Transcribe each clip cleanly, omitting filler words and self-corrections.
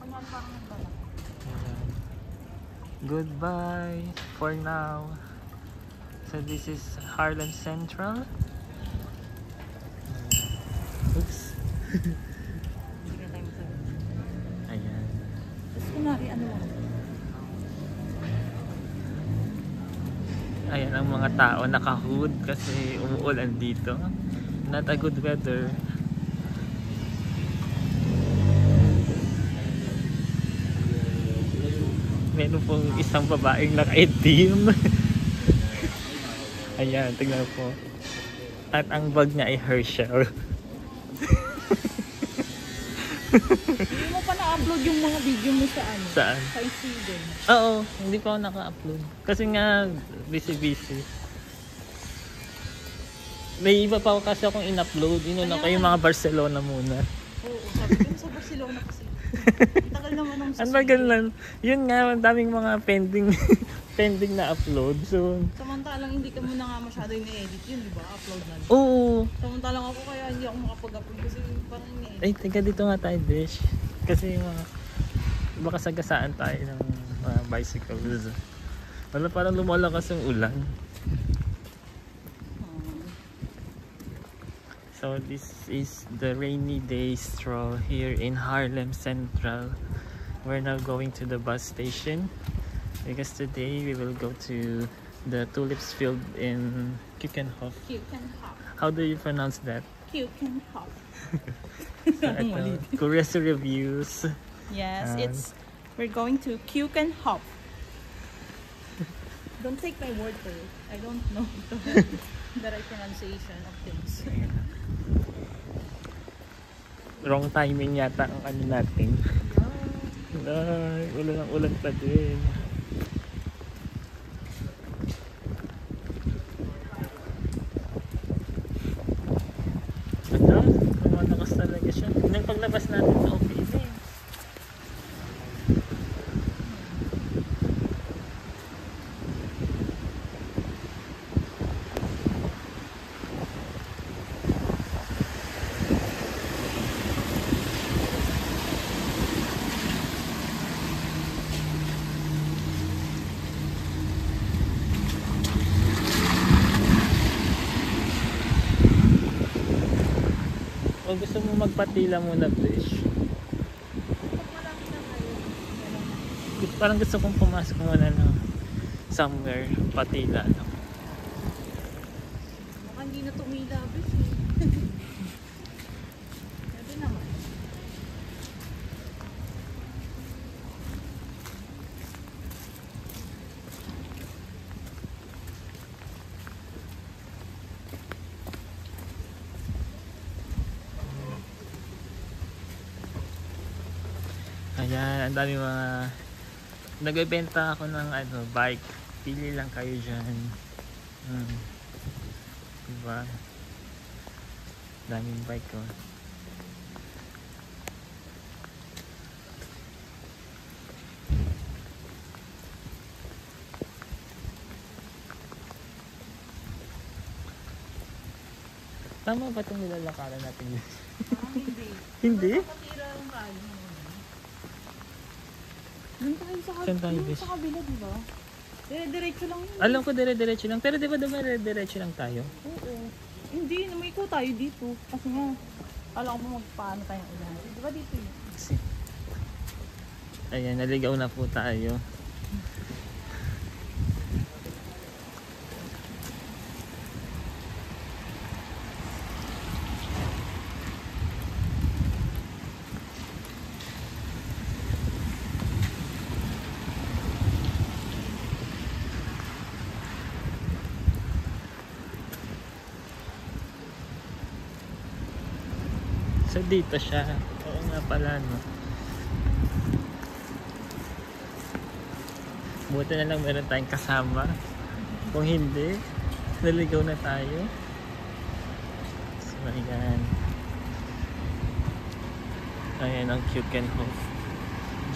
Ayan. Goodbye for now. So this is Harlem Central. Oops. Ayan. Tapos kunwari ano lang. Ayan ang mga tao naka-hood kasi umuulan dito. Not a good weather. Meron pong isang babaeng naka-itim. Ayan, tignan po. At ang bag niya ay Herschel. Hindi mo pa na-upload yung mga video mo sa ano? Saan? Sa Instagram. Oo, hindi pa ako naka-upload. Kasi nga, busy-busy. May iba pa ako kasi akong in-upload. Inuna ko yung mga Barcelona muna. Oo, sabi ko sa Barcelona kasi. Tagal naman ang Ang tagal lang. Yun nga, ang daming mga pending pending na upload. So, samantalang hindi ka muna nga masyado ini-edit yun, di ba? Upload na lang. oo. Samantalang ako kaya hindi ako makapag-upload kasi parang ini-edit. Ay, taga dito nga tayo, Dish. Kasi mga baka sagasaan tayo ng mga bicycles. Wala, parang lumalakas yung ulan. So this is the rainy day stroll here in Harlem Central. We're now going to the bus station because today we will go to the tulips field in Keukenhof. Keukenhof. How do you pronounce that? Keukenhof. So, ito, curious reviews. Yes, we're going to Keukenhof. Don't take my word for it. I don't know the right pronunciation of things. Wrong timing yata ang ano natin. Ay, ulan pa din. Ito, lumalakas talaga siya. Nang paglabas natin sa office eh. O gusto mo magpatila muna, Blish? Parang gusto kong pumasok muna ng somewhere, patila. Baka hindi na tumilabis eh. Pwede naman. Ayan, ang dami mga nagbebenta ako ng ano, bike. Pili lang kayo dyan. Diba? Daming bike ko. Tama ba itong nilalakaran natin? Hindi. Hindi? Kapatira ang kayo. Doon tayo sa Saan tayo, Bish? sa kabila, di ba? Dire-diretso lang yun. Alam ko dire-diretso lang. Pero di ba dire-diretso lang tayo? Oo. Hindi, namiko tayo dito. Kasi nga, alam ko magpaano tayong ulan. Di ba dito yun? Kasi, ayan, naligaw na po tayo. So dito siya. Oo nga pala, no. Buti na lang meron tayong kasama. Kung hindi, naligaw na tayo. So ayan. Ayan ang Keukenhof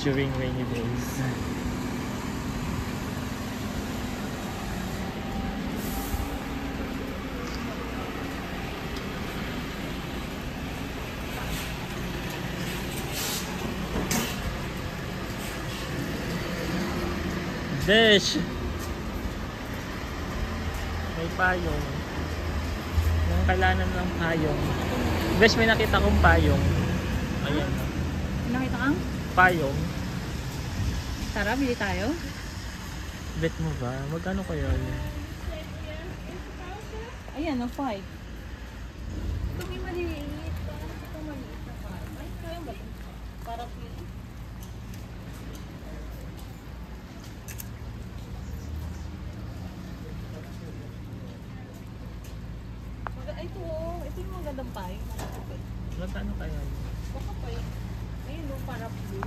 during rainy days. Desh! May payong. Yung kailangan ng payong. Besh, may nakita kong payong. Ayan. Oh. Nakita kang? Payong. Tara, bili tayo. Bet mo ba? Magkano kaya yun? Ayan, no, 5. Ito may maliliit. Parang ito maliit na parang. Ay, kaya ba ito? Parang pili. Ay, ito oh. Ito yung magandang payo. Magkano kaya yun? Baka pa yun. Ayun oh, parang blue.